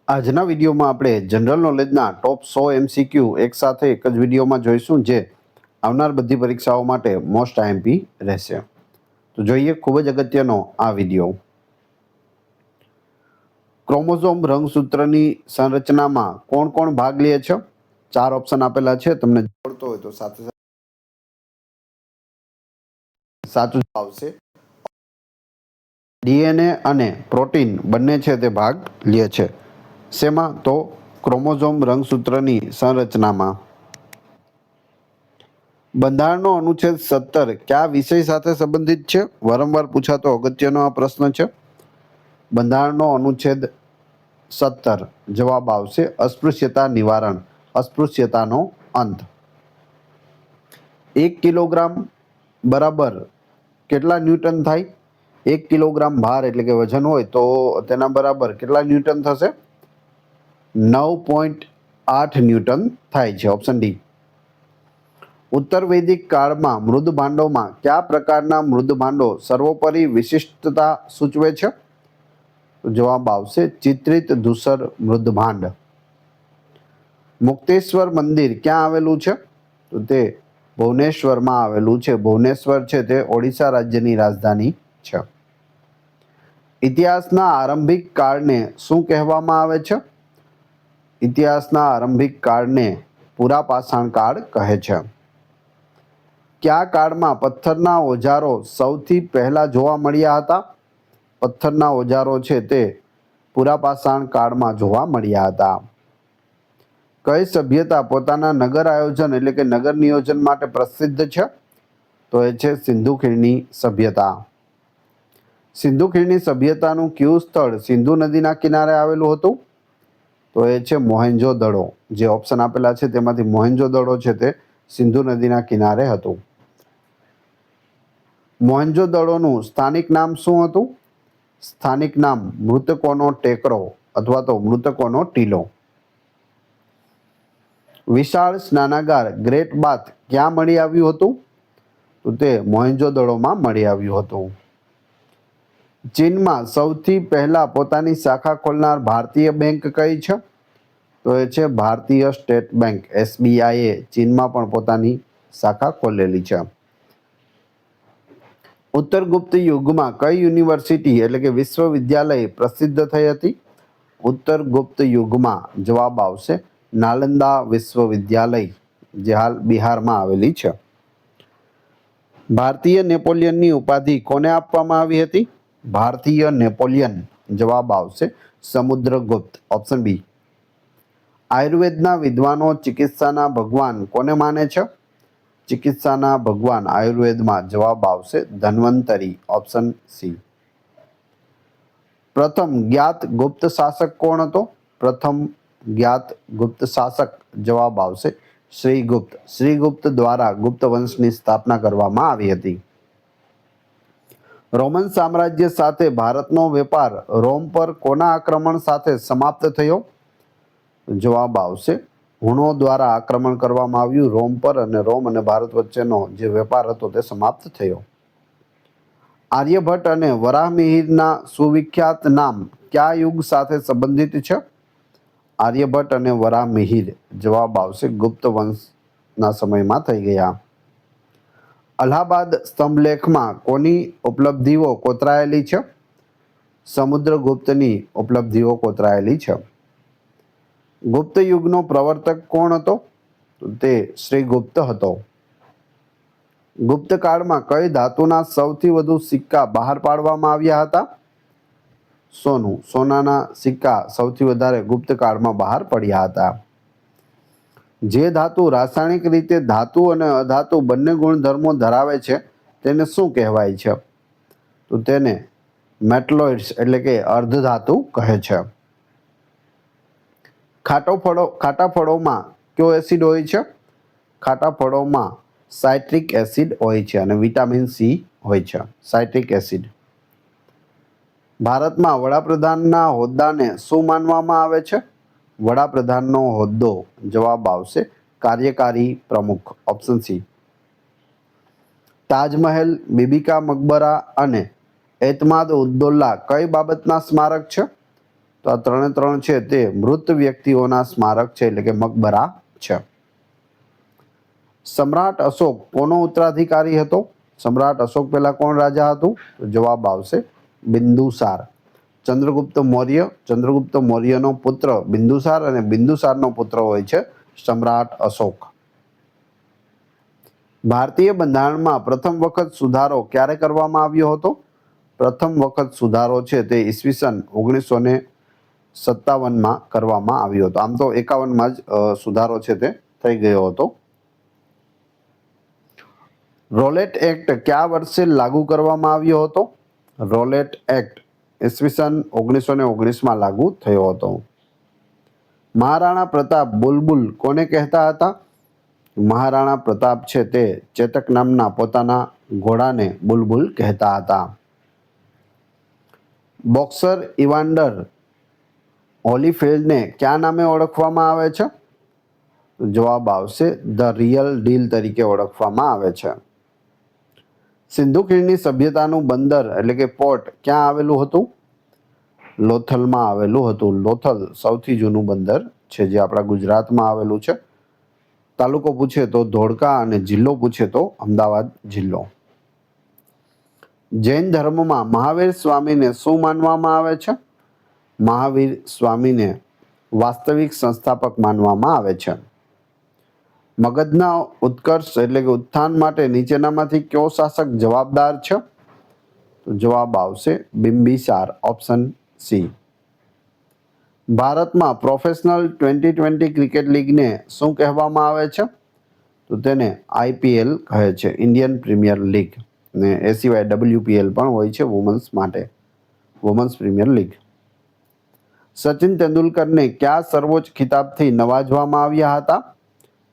આજના વિડીયોમાં આપણે જનરલ નોલેજના ટોપ 100 એમસીક્યુ એક સાથે એક જ વિડીયોમાં જોઈશું, જે આવનાર બધી પરીક્ષાઓ માટે મોસ્ટ આઈએમપી રહેશે. તો જોઈએ ખૂબ જ અગત્યનો આ વિડીયો. ક્રોમોઝોમ રંગસૂત્રની સંરચનામાં કોણ કોણ ભાગ લે છે? 4 ઓપ્શન આપેલા છે. તમને જોડતો હોય તો સાથે સાચું આવશે. ડીએનએ અને પ્રોટીન બંને છે તે ભાગ લે છે. શેમાં? તો ક્રોમોઝોમ રંગસૂત્રની સંરચનામાં. બંધારણનો અનુચ્છેદ 17 કયા વિષય સાથે સંબંધિત છે? વારંવાર પૂછાતો અગત્યનો આ પ્રશ્ન છે. બંધારણનો અનુચ્છેદ 17 જવાબ આવશે અસ્પૃશ્યતા નિવારણ, અસ્પૃશ્યતાનો અંત. 1 કિલોગ્રામ બરાબર કેટલા ન્યૂટન થાય? 1 કિલોગ્રામ ભાર એટલે કે વજન હોય તો તેના બરાબર કેટલા ન્યૂટન થશે? 9.8 ન્યૂટન થાય છે. Option D. ઉત્તર વૈદિક કાળમાં મૃદ ભાંડોમાં કયા પ્રકારના મૃદ ભાંડો સર્વોપરી વિશિષ્ટતા સૂચવે છે? જવાબ આવશે ચિત્રિત ધૂસર મૃદ ભાંડ. મુક્તેશ્વર મંદિર ક્યાં આવેલું છે? તો તે ભુવનેશ્વરમાં આવેલું છે. ભુવનેશ્વર છે તે ઓડિશા રાજ્યની રાજધાની છે. ઇતિહાસના આરંભિક કાળને શું કહેવામાં આવે છે? ઇતિહાસના આરંભિક કાળને પુરા પાષાણ કાળ કહે છે. કયા કાળમાં પથ્થરના ઓજારો સૌથી પહેલા જોવા મળ્યા હતા? પથ્થરના ઓજારો છે તે પુરા પાષાણ કાળમાં જોવા મળ્યા હતા. કઈ સભ્યતા પોતાના નગર આયોજન એટલે કે નગર નિયોજન માટે પ્રસિદ્ધ છે? તો એ છે સિંધુ ખીણની સભ્યતા. સિંધુ ખીણની સભ્યતાનું કયું સ્થળ સિંધુ નદીના કિનારે આવેલું હતું? તો એ છે મોહેન્જો દડો. જે ઓપ્શન આપેલા છે તેમાંથી મોહેન્જો દડો છે તે સિંધુ નદીના કિનારે હતું. મોહેન્જો દડોનું સ્થાનિક નામ શું હતું? સ્થાનિક નામ મૃતકોનો ટેકરો અથવા તો મૃતકોનો ટીલો. વિશાળ સ્નાનાગાર ગ્રેટ બાથ ક્યાં મળી આવ્યું હતું? તો તે મોહેન્જો દડોમાં મળી આવ્યું હતું. ચીનમાં સૌથી પહેલા પોતાની શાખા ખોલનાર ભારતીય બેંક કઈ છે? તો એ છે ભારતીય સ્ટેટ બેંક. એસબીઆઈએ ચીનમાં પણ પોતાની શાખા ખોલેલી છે. ઉત્તરગુપ્ત યુગમાં કઈ યુનિવર્સિટી એટલે કે વિશ્વવિદ્યાલય પ્રસિદ્ધ થઈ હતી? ઉત્તરગુપ્ત યુગમાં જવાબ આવશે નાલંદા વિશ્વવિદ્યાલય, જે હાલ બિહારમાં આવેલી છે. ભારતીય નેપોલિયનની ઉપાધિ કોને આપવામાં આવી હતી? ભારતીય નેપોલિયન જવાબ આવશે સમુદ્રગુપ્ત. Option B. આયુર્વેદના વિદ્વાનો ચિકિત્સાના ભગવાન કોને માને છે? ચિકિત્સાના ભગવાન આયુર્વેદમાં જવાબ આવશે ધન્વંતરી. Option C. પ્રથમ જ્ઞાત ગુપ્ત શાસક કોણ હતો? પ્રથમ જ્ઞાત ગુપ્ત શાસક જવાબ આવશે શ્રીગુપ્ત. શ્રીગુપ્ત દ્વારા ગુપ્ત વંશની સ્થાપના કરવામાં આવી હતી. રોમન સામ્રાજ્ય સાથે ભારતનો વેપાર રોમ પર કોના આક્રમણ સાથે સમાપ્ત થયો? જવાબ આવશે હુણો દ્વારા આક્રમણ કરવામાં આવ્યું રોમ પર, અને રોમ અને ભારત વચ્ચેનો જે વેપાર હતો તે સમાપ્ત થયો. આર્યભટ્ટ અને વરાહમિહિરના સુવિખ્યાત નામ કયા યુગ સાથે સંબંધિત છે? આર્યભટ્ટ અને વરાહમિહિર જવાબ આવશે ગુપ્ત વંશના સમયમાં થઈ ગયા. અલ્હાબાદ સ્તંભલેખમાં કોની ઉપલબ્ધિઓ કોતરાયેલી છે? સમુદ્રગુપ્તની ઉપલબ્ધિઓ કોતરાયેલી છે. ગુપ્ત યુગનો પ્રવર્તક કોણ હતો? તે શ્રીગુપ્ત હતો. ગુપ્ત કાળમાં કઈ ધાતુના સૌથી વધુ સિક્કા બહાર પાડવામાં આવ્યા હતા? સોનું. સોનાના સિક્કા સૌથી વધારે ગુપ્ત કાળમાં બહાર પડ્યા હતા. જે ધાતુ રાસાયણિક રીતે ધાતુ અને અધાતુ બંને ગુણધર્મો ધરાવે છે તેને શું કહેવાય છે? તો તેને મેટલોઇડ્સ એટલે કે અર્ધધાતુ કહે છે. ખાટા ફળોમાં કયો એસિડ હોય છે? ખાટા ફળોમાં સાઇટ્રિક એસિડ હોય છે અને વિટામિન સી હોય છે. Citric acid. ભારતમાં વડાપ્રધાનના હોદ્દાને શું માનવામાં આવે છે? વડાપ્રધાનનો હોદ્દો જવાબ આવશે કાર્યકારી પ્રમુખ. Option C. તાજમહેલ, બીબી કા મકબરા અને એતમાદ ઉદ્દૌલા કઈ બાબતના સ્મારક છે? તો તો આ 3 છે તે મૃત વ્યક્તિઓના સ્મારક છે, એટલે કે મકબરા છે. સમ્રાટ અશોક કોનો ઉત્તરાધિકારી હતો? સમ્રાટ અશોક પહેલા કોણ રાજા હતું? તો જવાબ આવશે બિંદુસાર. ચંદ્રગુપ્ત મૌર્યનો પુત્ર બિંદુસાર અને બિંદુસારનો પુત્ર હોય છે સમ્રાટ અશોક. ભારતીય બંધારણમાં પ્રથમ વખત સુધારો ક્યારે કરવામાં આવ્યો હતો? પ્રથમ વખત સુધારો છે તે ઈસવીસન 1957માં કરવામાં આવ્યો હતો. આમ તો 51માં જ સુધારો છે તે થઈ ગયો હતો. રોલેટ એક્ટ કયા વર્ષે લાગુ કરવામાં આવ્યો હતો? રોલેટ એક્ટ ઈસવીસન 1919માં લાગુ થયો હતો. મહારાણા પ્રતાપ બુલબુલ કોને કહેતા હતા? મહારાણા પ્રતાપ છે તે ચેતક નામના પોતાના ઘોડાને બુલબુલ કહેતા હતા. બોક્સર ઇવાન્ડર હોલીફિલ્ડને કયા નામે ઓળખવામાં આવે છે? જવાબ આવશે ધ રિયલ ડીલ તરીકે ઓળખવામાં આવે છે. સિંધુ ખીણની સભ્યતાનું બંદર એટલે કે પોર્ટ ક્યાં આવેલું હતું? લોથલમાં આવેલું હતું. લોથલ સૌથી જૂનું બંદર છે જે આપણા ગુજરાતમાં આવેલું છે. તાલુકો પૂછે તો ધોળકા અને જિલ્લો પૂછે તો અમદાવાદ જિલ્લો. જૈન ધર્મમાં મહાવીર સ્વામીને શું માનવામાં આવે છે? મહાવીર સ્વામીને વાસ્તવિક સંસ્થાપક માનવામાં આવે છે. મગધના ઉત્કર્ષ એટલે કે ઉત્થાન માટે નીચેનામાંથી કયો શાસક જવાબદાર છે? તો જવાબ આવશે બિંબિસાર, ઓપ્શન સી. ભારતમાં પ્રોફેશનલ 2020 ક્રિકેટ લીગને શું કહેવામાં આવે છે? તો તેને IPL કહે છે, ઇન્ડિયન પ્રીમિયર લીગ. ને એ સિવાય WPL પણ હોય છે વુમન્સ માટે, વુમન્સ પ્રીમિયર લીગ. સચિન તેંડુલકરને કયા સર્વોચ્ચ ખિતાબથી નવાજવામાં આવ્યા હતા?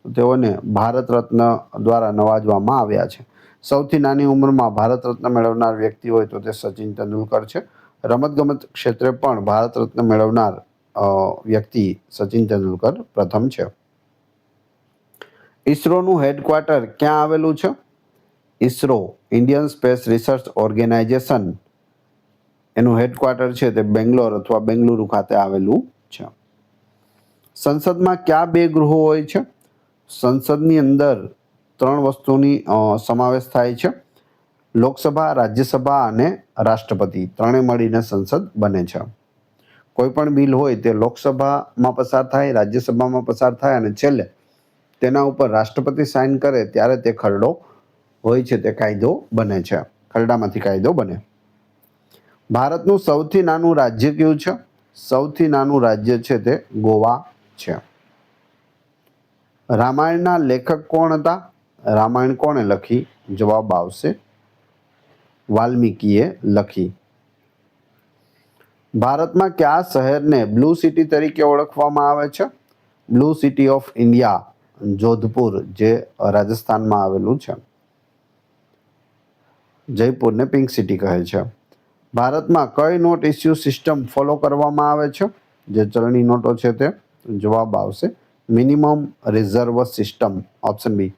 તેઓને ભારત રત્ન દ્વારા નવાજવામાં આવ્યા છે. સૌથી નાની ઉંમરમાં ભારત રત્ન મેળવનાર વ્યક્તિ હોય તો તે સચિન તેંડુલકર છે. રમતગમત ક્ષેત્રે પણ ભારત રત્ન મેળવનાર વ્યક્તિ સચિન તેંડુલકર પ્રથમ છે. ઈસરોનું હેડક્વાર્ટર ક્યાં આવેલું છે? ISRO Indian space research organisation એનું હેડક્વાર્ટર છે તે બેંગ્લોર અથવા બેંગલુરુ ખાતે આવેલું છે. સંસદમાં કયા 2 ગૃહો હોય છે? સંસદની અંદર 3 વસ્તુની સમાવેશ થાય છે. લોકસભા, રાજ્યસભા અને રાષ્ટ્રપતિ ત્રણે મળીને સંસદ બને છે. કોઈ પણ બિલ હોય તે લોકસભામાં પસાર થાય, રાજ્યસભામાં પસાર થાય અને છેલ્લે તેના ઉપર રાષ્ટ્રપતિ સાઇન કરે ત્યારે તે ખરડો હોય છે તે કાયદો બને છે. ખરડામાંથી કાયદો બને. ભારતનું સૌથી નાનું રાજ્ય કયું છે? સૌથી નાનું રાજ્ય છે તે ગોવા છે. રામાયણના લેખક કોણ હતા? રામાયણ કોણે લખી? જવાબ આવશે વાલ્મીકીએ લખી. ભારતમાં કયા શહેરને બ્લુ સિટી તરીકે ઓળખવામાં આવે છે? Blue city of India Jodhpur, જે રાજસ્થાનમાં આવેલું છે. જયપુરને પિંક સિટી કહે છે. ભારતમાં કઈ નોટ ઇસ્યુ સિસ્ટમ ફોલો કરવામાં આવે છે? જે ચલણી નોટો છે તે? જવાબ આવશે minimum reserve system, option B.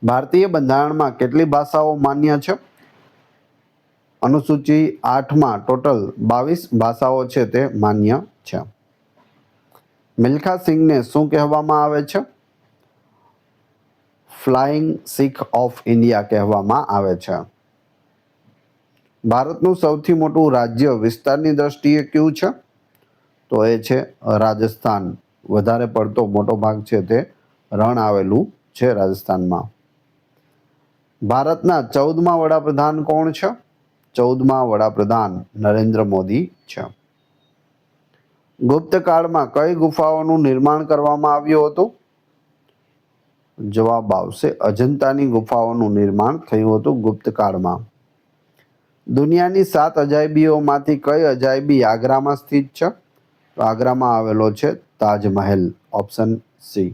ભારતીય બંધારણમાં કેટલી ભાષાઓ માન્ય છે? અનુસૂચિ 8માં ટોટલ 22 ભાષાઓ છે તે માન્ય છે. મિલ્ખા સિંઘને શું કહેવામાં આવે છે? ફ્લાઇંગ શીખ ઓફ ઇન્ડિયા કહેવામાં આવે છે. ભારતનું સૌથી મોટું રાજ્ય વિસ્તારની દ્રષ્ટિએ કયું છે? તો એ છે રાજસ્થાન. વધારે પડતો મોટો ભાગ છે તે રણ આવેલું છે રાજસ્થાનમાં. ભારતના 14મા વડાપ્રધાન કોણ છે? 14મા વડાપ્રધાન નરેન્દ્ર મોદી છે. ગુપ્ત કાળમાં કઈ ગુફાઓનું નિર્માણ કરવામાં આવ્યું હતું? જવાબ આવશે અજંતાની ગુફાઓનું નિર્માણ થયું હતું ગુપ્ત કાળમાં. દુનિયાની 7 અજાયબીઓમાંથી કઈ અજાયબી આગ્રામાં સ્થિત છે? તો આગ્રામાં આવેલો છે તાજમહેલ, ઓપ્શન સી.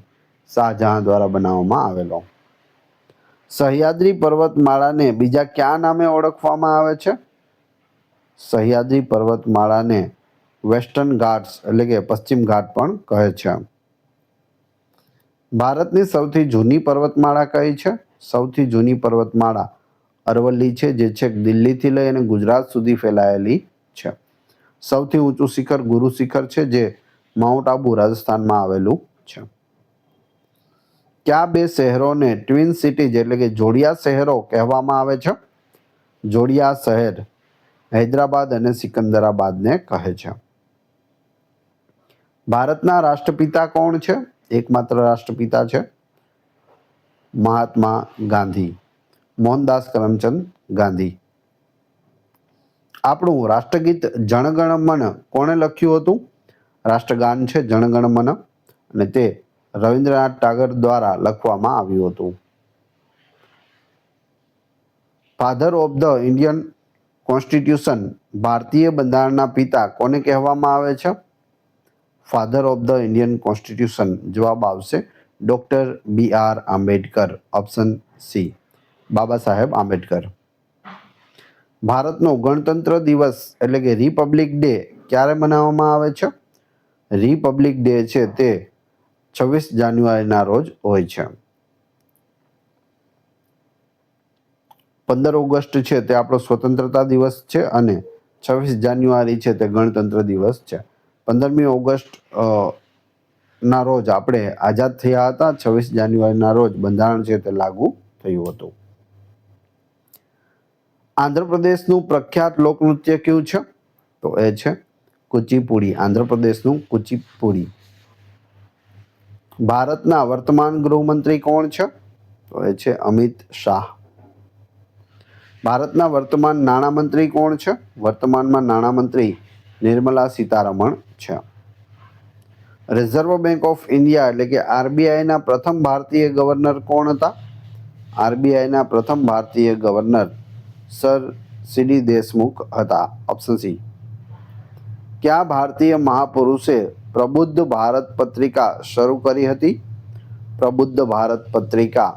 શાહજહાં દ્વારા બનાવવામાં આવેલો. સહ્યાદ્રી પર્વતમાળાને બીજા કયા નામે ઓળખવામાં આવે છે? સહ્યાદ્રી પર્વતમાળાને વેસ્ટર્ન ઘાટ્સ એટલે કે પશ્ચિમ ઘાટ પણ કહે છે. ભારતની સૌથી જૂની પર્વતમાળા કઈ છે? સૌથી જૂની પર્વતમાળા અરવલ્લી છે, જે છેક દિલ્હીથી લઈ અને ગુજરાત સુધી ફેલાયેલી છે. સૌથી ઊંચું શિખર ગુરુ શિખર છે, જે માઉન્ટ આબુ રાજસ્થાનમાં આવેલું છે. કયા બે શહેરોને ટ્વિન સિટીઝ એટલે કે જોડિયા શહેરો કહેવામાં આવે છે? જોડિયા શહેર હૈદરાબાદ અને સિકંદરાબાદને કહે છે. ભારતના રાષ્ટ્રપિતા કોણ છે? એકમાત્ર રાષ્ટ્રપિતા છે મહાત્મા ગાંધી, મોહનદાસ કરમચંદ ગાંધી. આપણું રાષ્ટ્રગીત જણગણ મન કોણે લખ્યું હતું? રાષ્ટ્રગાન છે જણગણ મન, અને તે રવિન્દ્રનાથ ટાગોર દ્વારા લખવામાં આવ્યું હતું. Father of the Indian constitution ભારતીય બંધારણના પિતા કોને કહેવામાં આવે છે? Father of the Indian constitution જવાબ આવશે doctor BR Ambedkar, option C Baba Saheb Ambedkar. ભારતનો ગણતંત્ર દિવસ એટલે કે રિપબ્લિક ડે ક્યારે મનાવવામાં આવે છે? રિપબ્લિક ડે છે તે 26 જાન્યુઆરીના રોજ હોય છે. 15 ઓગસ્ટ છે તે આપણો સ્વતંત્રતા દિવસ છે અને 26 જાન્યુઆરી છે તે ગણતંત્ર દિવસ છે. 15મી ઓગસ્ટ ના રોજ આપણે આઝાદ થયા હતા. 26 જાન્યુઆરીના રોજ બંધારણ છે તે લાગુ થયું હતું. આંધ્રપ્રદેશનું પ્રખ્યાત લોકનૃત્ય કયું છે? તો એ છે કુચીપુડી. આંધ્રપ્રદેશનું કુચીપુડી. ભારતના વર્તમાન ગૃહમંત્રી કોણ છે? તો એ છે અમિત શાહ. ભારતના વર્તમાન નાણામંત્રી કોણ છે? વર્તમાનમાં નાણામંત્રી નિર્મલા સીતારમણ છે. રિઝર્વ બેંક ઓફ ઇન્ડિયા એટલે કે RBIના પ્રથમ ભારતીય ગવર્નર કોણ હતા? RBIના પ્રથમ ભારતીય ગવર્નર સર CD દેશમુખ હતા, ઓપ્શન સી. કયા ભારતીય મહાપુરુષે પ્રબુદ્ધ ભારત પત્રિકા શરૂ કરી હતી? પ્રબુદ્ધ ભારત પત્રિકા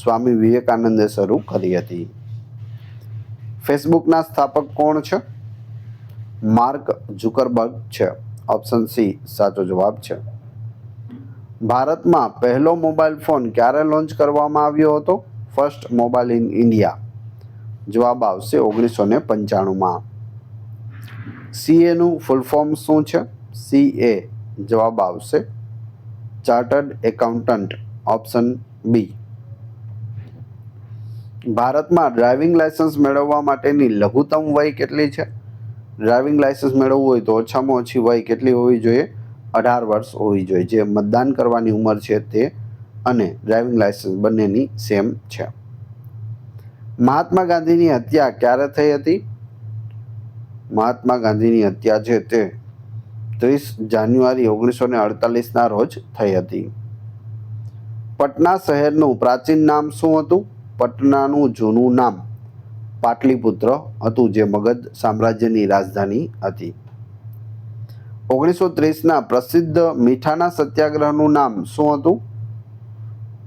સ્વામી વિવેકાનંદે શરૂ કરી હતી. ફેસબુકના સ્થાપક કોણ છે? માર્ક ઝુકરબર્ગ છે, ઓપ્શન સી સાચો જવાબ છે. ભારતમાં પહેલો મોબાઈલ ફોન ક્યારે લોન્ચ કરવામાં આવ્યો હતો? ફર્સ્ટ મોબાઈલ ઇન ઇન્ડિયા જવાબ આવશે 1995માં. CA નું ફૂલ ફોર્મ શું છે? CA જવાબ આવશે ચાર્ટર્ડ એકાઉન્ટન્ટ, ઓપ્શન બી. ભારતમાં ડ્રાઇવિંગ લાયસન્સ મેળવવા માટેની લઘુત્તમ વય કેટલી છે? ડ્રાઇવિંગ લાયસન્સ મેળવવું હોય તો ઓછામાં ઓછી વય કેટલી હોવી જોઈએ? 18 વર્ષ હોવી જોઈએ. જે મતદાન કરવાની ઉંમર છે તે અને ડ્રાઇવિંગ લાયસન્સ બંનેની સેમ છે. મહાત્મા ગાંધીની હત્યા ક્યારે થઈ હતી? મહાત્મા ગાંધીની હત્યા છે તે 30 જાન્યુઆરી 1948ના રોજ થઈ હતી. પટના શહેરનું પ્રાચીન નામ શું હતું? પટનાનું જૂનું નામ પાટલીપુત્ર હતું, જે મગધ સામ્રાજ્યની રાજધાની હતી. 1930ના પ્રસિદ્ધ મીઠાના સત્યાગ્રહનું નામ શું હતું?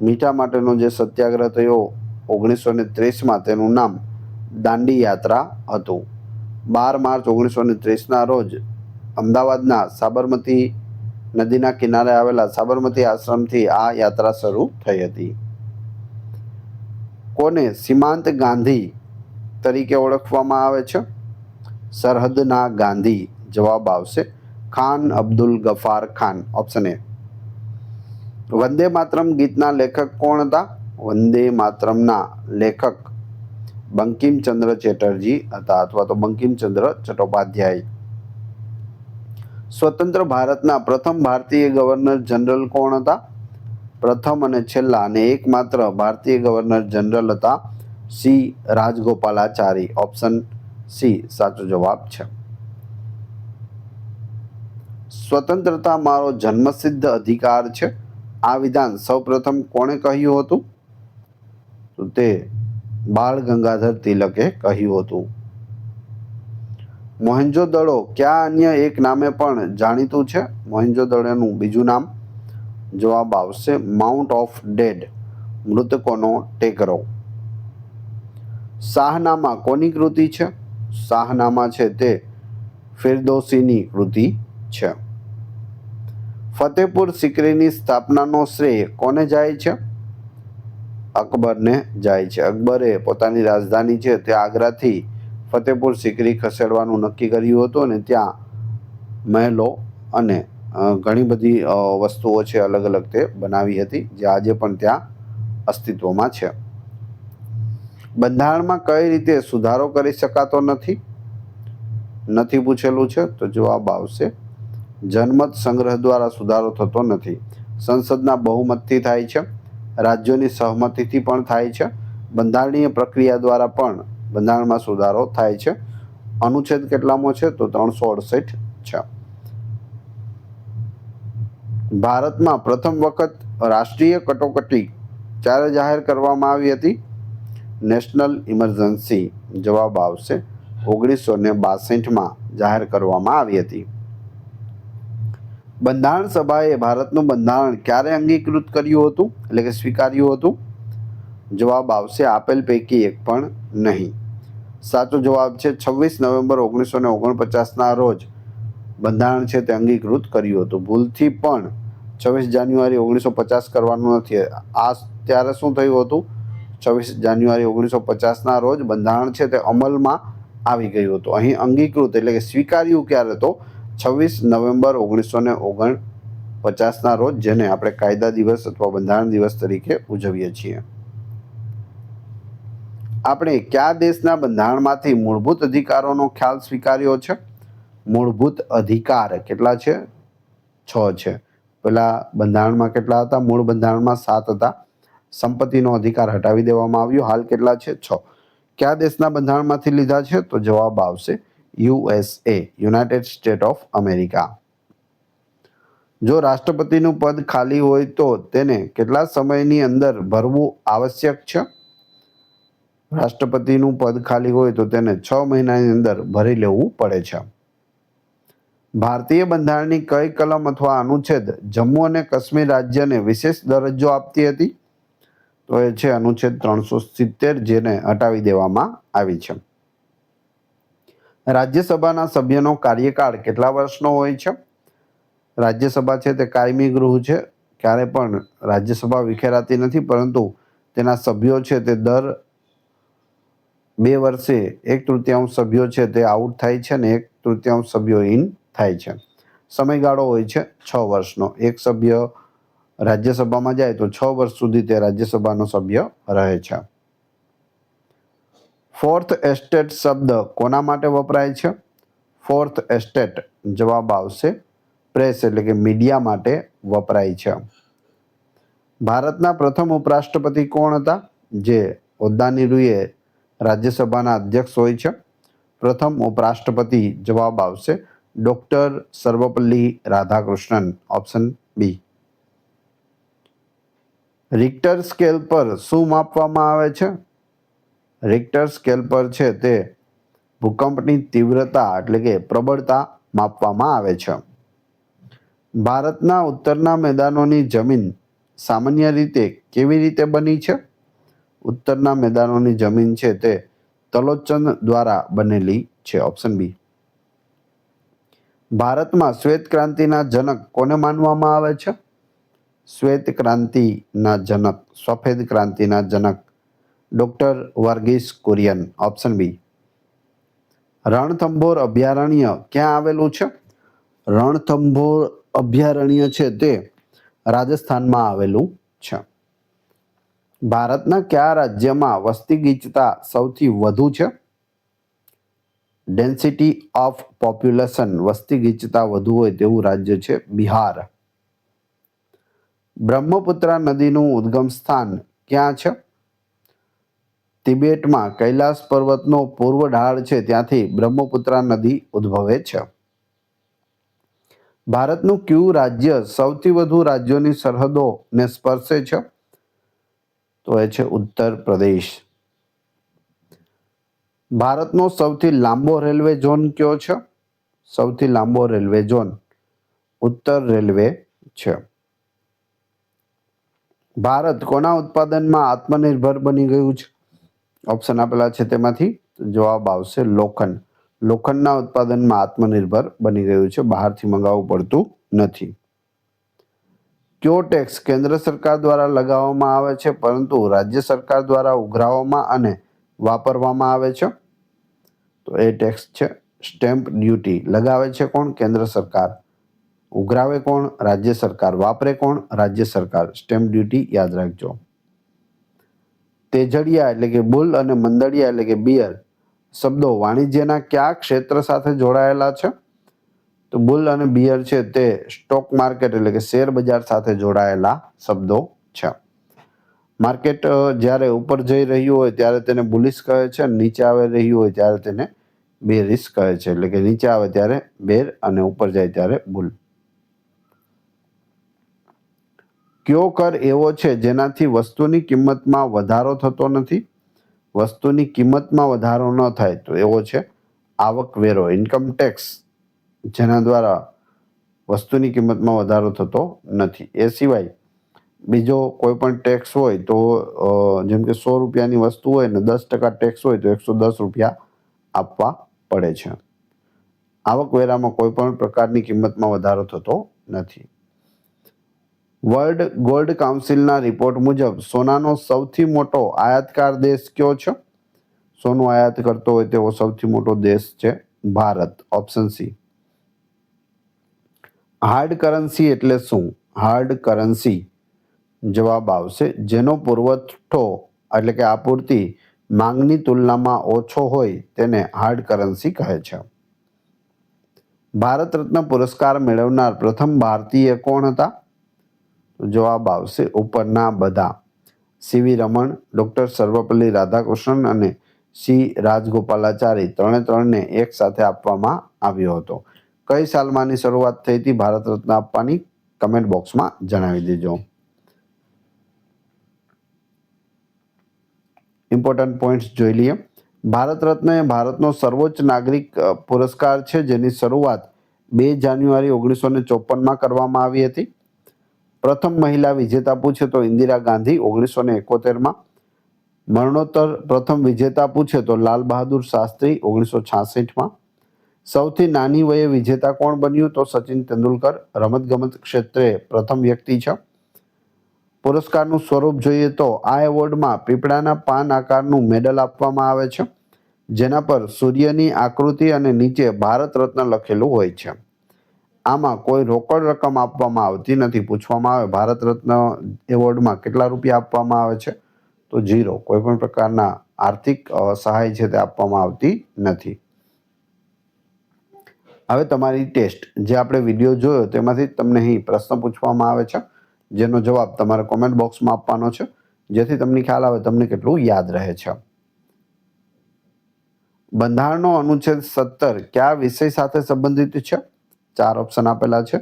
મીઠા માટેનો જે સત્યાગ્રહ થયો 1930માં તેનું નામ દાંડી યાત્રા હતું. 12 માર્ચ 1930ના રોજ અમદાવાદના સાબરમતી નદીના કિનારે આવેલા સાબરમતી આશ્રમથી આ યાત્રા શરૂ થઈ હતી. કોને સીમાંત ગાંધી તરીકે ઓળખવામાં આવે છે? સરહદના ગાંધી જવાબ આવશે ખાન અબ્દુલ ગફાર ખાન, ઓપ્શન એ. વંદે માતરમ ગીતના લેખક કોણ હતા? વંદે માતરમના લેખક બંકિમચંદ્ર ચેટર્જી હતા, અથવા તો બંકિમચંદ્ર ચટ્ટોપાધ્યાય. સ્વતંત્ર ભારતના પ્રથમ ભારતીય ગવર્નર જનરલ કોણ હતા? પ્રથમ અને છેલ્લા અને એકમાત્ર ભારતીય ગવર્નર જનરલ હતા C રાજગોપાલાચારી, ઓપ્શન સી સાચો જવાબ છે. સ્વતંત્રતા મારો જન્મસિદ્ધ અધિકાર છે આ વિધાન સૌપ્રથમ કોણે કહ્યું હતું? તો તે બાળ ગંગાધર તિલકે કહ્યું હતું. મોહેન્જો-દડો કયા અન્ય એક નામે પણ જાણીતું છે? મોહેન્જો-દડોનું બીજું નામ જવાબ આવશે માઉન્ટ ઓફ ડેડ, મૃતકોનો ટેકરો. શાહનામા કોની કૃતિ છે? શાહનામા છે તે ફિરદૌસીની કૃતિ છે. ફતેપુર સિકરીની સ્થાપનાનો શ્રેય કોને જાય છે? અકબરને જાય છે. અકબરે પોતાની રાજધાની છે તે આગ્રાથી ફતેપુર સિકરી ખસેડવાનું નક્કી કર્યું હતું અને ત્યાં મહેલો અને ઘણી બધી વસ્તુઓ છે અલગ અલગ તે બનાવી હતી, જે આજે પણ ત્યાં અસ્તિત્વમાં છે. બંધારણમાં કઈ રીતે સુધારો કરી શકાતો નથી પૂછેલું છે, તો જવાબ આવશે જનમત સંગ્રહ દ્વારા સુધારો થતો નથી. સંસદના બહુમતથી થાય છે, રાજ્યોની સહમતિથી પણ થાય છે, બંધારણીય પ્રક્રિયા દ્વારા પણ બંધારણમાં સુધારો થાય છે. અનુચ્છેદ કેટલામો છે, તો 368 છે. ભારતમાં પ્રથમ વખત રાષ્ટ્રીય કટોકટી ક્યારે જાહેર કરવામાં આવી હતી? National emergency. જવાબ આવશે 1962માં જાહેર કરવામાં આવી હતી. બંધારણ સભાએ ભારતનું બંધારણ ક્યારે અંગીકૃત કર્યું હતું, એટલે કે સ્વીકાર્યું હતું? જવાબ આવશે આપેલ પૈકી એક પણ નહીં. સાચો જવાબ છે 26 નવેમ્બર 1949ના રોજ બંધારણ છે તે અંગીકૃત કર્યું હતું. ભૂલથી પણ 26 જાન્યુઆરી 1950 કરવાનું નથી. આ ત્યારે શું થયું હતું? 26 જાન્યુઆરી 1950ના રોજ બંધારણ છે તે અમલમાં આવી ગયું હતું. અહીં અંગીકૃત એટલે કે સ્વીકાર્યું ક્યારે? તો 26 નવેમ્બર 1949ના રોજ, જેને આપણે કાયદા દિવસ અથવા બંધારણ દિવસ તરીકે ઉજવીએ છીએ. આપણે કયા દેશના બંધારણમાંથી મૂળભૂત અધિકારોનો ખ્યાલ સ્વીકાર્યો છે? મૂળભૂત અધિકાર કેટલા છે? 6 છે. પેલા બંધારણમાં કેટલા હતા? મૂળ બંધારણમાં 7 હતા. સંપત્તિનો અધિકાર હટાવી દેવામાં આવ્યો. હાલ કેટલા છે? 6. કયા દેશના બંધારણમાંથી લીધા છે? તો જવાબ આવશે USA, United state of America. જો રાષ્ટ્રપતિનું પદ ખાલી હોય તો તેને કેટલા સમયની અંદર ભરવું આવશ્યક છે? રાષ્ટ્રપતિનું પદ ખાલી હોય તો તેને 6 મહિનાની અંદર ભરી લેવું પડે છે. ભારતીય બંધારણની કઈ કલમ અથવા અનુચ્છેદ જમ્મુ અને કાશ્મીર રાજ્યને વિશેષ દરજ્જો આપતી હતી? તો એ છે અનુચ્છેદ 370, જેને હટાવી દેવામાં આવી છે. રાજ્યસભાના સભ્યનો કાર્યકાળ કેટલા વર્ષનો હોય છે? રાજ્યસભા છે તે કાયમી ગૃહ છે. ક્યારે પણ રાજ્યસભા વિખેરાતી નથી, પરંતુ તેના સભ્યો છે તે દર 2 વર્ષે 1/3 સભ્યો છે તે આઉટ થાય છે અને 1/3 સભ્યો ઇન થાય છે. સમયગાળો હોય છે 6 વર્ષનો. એક સભ્ય રાજ્યસભામાં જાય તો 6 વર્ષ સુધી તે રાજ્યસભાનો સભ્ય રહે છે. ફોર્થ એસ્ટેટ શબ્દ કોના માટે વપરાય છે? ફોર્થ એસ્ટેટ જવાબ આવશે પ્રેસ એટલે કે મીડિયા માટે વપરાય છે. ભારતના પ્રથમ ઉપરાષ્ટ્રપતિ કોણ હતા? જે હોદ્દાની રૂએ રાજ્યસભાના અધ્યક્ષ હોય છે. પ્રથમ ઉપરાષ્ટ્રપતિ જવાબ આવશે doctor Sarvepalli Radhakrishnan, option B. Richter scale પર શું માપવામાં આવે છે? રિક્ટર સ્કેલ પર છે તે ભૂકંપની તીવ્રતા એટલે કે પ્રબળતા માપવામાં આવે છે. ભારતના ઉત્તરના મેદાનોની જમીન સામાન્ય રીતે કેવી રીતે બની છે? ઉત્તરના મેદાનોની જમીન છે તે તલોચન દ્વારા બનેલી છે, ઓપ્શન બી. ભારતમાં શ્વેત ક્રાંતિના જનક કોને માનવામાં આવે છે? શ્વેત ક્રાંતિના જનક, સફેદ ક્રાંતિના જનક doctor Verghese Kurien, option B. Ranthambore અભયારણ્ય ક્યાં આવેલું છે? રણથંભોર અભયારણ્ય છે તે રાજસ્થાનમાં આવેલું છે. ભારતના કયા રાજ્યમાં વસ્તી ગીચતા સૌથી વધુ છે? ડેન્સિટી ઓફ પોપ્યુલેશન, વસ્તી ગીચતા વધુ હોય તેવું રાજ્ય છે બિહાર. બ્રહ્મપુત્રા નદીનું ઉદ્ગમ સ્થાન ક્યાં છે? તિબેટમાં કૈલાસ પર્વતનો પૂર્વ ઢાળ છે ત્યાંથી બ્રહ્મપુત્રા નદી ઉદ્ભવે છે. ભારતનું કયું રાજ્ય સૌથી વધુ રાજ્યોની સરહદોને સ્પર્શે છે? તો એ છે ઉત્તર પ્રદેશ. ભારતનો સૌથી લાંબો રેલવે ઝોન કયો છે? સૌથી લાંબો રેલવે ઝોન ઉત્તર રેલવે છે. ભારત કોના ઉત્પાદનમાં આત્મનિર્ભર બની ગયું છે? ઓપ્શન આપેલા છે તેમાંથી જવાબ આવશે લોખંડ. લોખંડના ઉત્પાદનમાં આત્મનિર્ભર બની ગયું છે, બહારથી મંગાવવું પડતું નથી. કયો ટેક્સ કેન્દ્ર સરકાર દ્વારા લગાવવામાં આવે છે પરંતુ રાજ્ય સરકાર દ્વારા ઉઘરાવવામાં અને વાપરવામાં આવે છે? તો એ ટેક્સ છે સ્ટેમ્પ ડ્યુટી લગાવે છે કોણ? કેન્દ્ર સરકાર. ઉઘરાવે કોણ? રાજ્ય સરકાર. વાપરે કોણ? રાજ્ય સરકાર. સ્ટેમ્પ ડ્યુટી યાદ રાખજો. તેજડિયા એટલે કે બુલ અને મંદડિયા એટલે કે બિયર શબ્દો વાણિજ્યના કયા ક્ષેત્ર સાથે જોડાયેલા છે? તો બુલ અને બિયર છે તે સ્ટોક માર્કેટ એટલે કે શેર બજાર સાથે જોડાયેલા શબ્દો છે. માર્કેટ જ્યારે ઉપર જઈ રહ્યું હોય ત્યારે તેને બુલિશ કહે છે, નીચે આવી રહ્યું હોય ત્યારે તેને બેરિશ કહે છે. એટલે કે નીચે આવે ત્યારે બેર અને ઉપર જાય ત્યારે બુલ. કયો કર એવો છે જેનાથી વસ્તુની કિંમતમાં વધારો થતો નથી? વસ્તુની કિંમતમાં વધારો ન થાય તો એવો છે આવકવેરો, ઇન્કમ ટેક્સ, જેના દ્વારા વસ્તુની કિંમતમાં વધારો થતો નથી. એ સિવાય બીજો કોઈ પણ ટેક્સ હોય તો જેમ કે 100 રૂપિયાની વસ્તુ હોય ને 10% ટેક્સ હોય તો 110 રૂપિયા આપવા પડે છે. આવકવેરામાં કોઈ પણ પ્રકારની કિંમતમાં વધારો થતો નથી. વર્લ્ડ ગોલ્ડ કાઉન્સિલના રિપોર્ટ મુજબ સોનાનો સૌથી મોટો આયાતકાર દેશ કયો છે? સોનું આયાત કરતો હોય તેવો સૌથી મોટો દેશ છે Bharat. Option C. Hard currency એટલે શું? હાર્ડ કરન્સી જવાબ આવશે જેનો પુરવઠો એટલે કે આપૂર્તિ માંગની તુલનામાં ઓછો હોય તેને હાર્ડ કરન્સી કહે છે. ભારત રત્ન પુરસ્કાર મેળવનાર પ્રથમ ભારતીય કોણ હતા? જવાબ આવશે ઉપરના બધા. સીવી રમણ, ડોક્ટર સર્વપલ્લી રાધાકૃષ્ણન અને સી રાજગોપાલાચારી ત્રણને એક સાથે આપવામાં આવ્યો હતો. કઈ સાલમાં આની શરૂઆત થઈ હતી ભારત રત્ન આપવાની? કમેન્ટ બોક્સમાં જણાવી દેજો. ઇમ્પોર્ટન્ટ પોઈન્ટ્સ જોઈ લઈએ. ભારત રત્ન એ ભારતનો સર્વોચ્ચ નાગરિક પુરસ્કાર છે જેની શરૂઆત 2 જાન્યુઆરી 1954માં કરવામાં આવી હતી. પ્રથમ મહિલા વિજેતા પૂછે તો ઇન્દિરા ગાંધી 1971માં. મરણોત્તર પ્રથમ વિજેતા પૂછે તો લાલ બહાદુર શાસ્ત્રી 1966માં. સૌથી નાની વયે વિજેતા કોણ બન્યું? તો સચિન તેંડુલકર રમતગમત ક્ષેત્રે પ્રથમ વ્યક્તિ છે. પુરસ્કારનું સ્વરૂપ જોઈએ તો આ એવોર્ડમાં પીપળાના પાન આકારનું મેડલ આપવામાં આવે છે જેના પર સૂર્યની આકૃતિ અને નીચે ભારત રત્ન લખેલું હોય છે. આમાં કોઈ રોકડ રકમ આપવામાં આવતી નથી. પૂછવામાં આવે ભારત રત્ન એવોર્ડમાં કેટલા રૂપિયા આપવામાં આવે છે? તો 0. કોઈ પણ પ્રકારના આર્થિક સહાય છે તે આપવામાં આવતી નથી. હવે તમારી ટેસ્ટ જે આપણે વિડીયો જોયો તેમાંથી તમને અહીં પ્રશ્ન પૂછવામાં આવે છે જેનો જવાબ તમારે કોમેન્ટ બોક્સમાં આપવાનો છે જેથી તમને ખ્યાલ આવે તમને કેટલું યાદ રહે છે. બંધારણનો અનુચ્છેદ 17 કયા વિષય સાથે સંબંધિત છે? 4 ઓપ્શન આપેલા છે.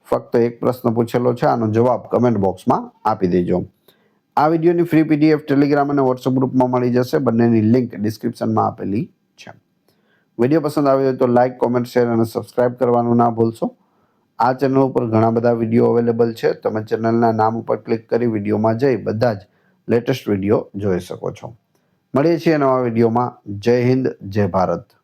ફક્ત એક પ્રશ્ન પૂછેલો છે. આનો જવાબ કમેન્ટ બોક્સમાં આપી દેજો. આ વિડીયોની ફ્રી પીડીએફ ટેલિગ્રામ અને વોટ્સએપ ગ્રુપમાં મળી જશે. બંનેની લિંક ડિસ્ક્રિપ્શનમાં આપેલી છે. વિડીયો પસંદ આવ્યો હોય તો લાઇક, કોમેન્ટ, શેર અને સબસ્ક્રાઇબ કરવાનું ના ભૂલશો. આ ચેનલ ઉપર ઘણા બધા વિડીયો અવેલેબલ છે. તમે ચેનલના નામ ઉપર ક્લિક કરી વિડીયોમાં જઈ બધા જ લેટેસ્ટ વિડીયો જોઈ શકો છો. મળીએ છીએ નવા વિડીયોમાં. જય હિન્દ, જય ભારત.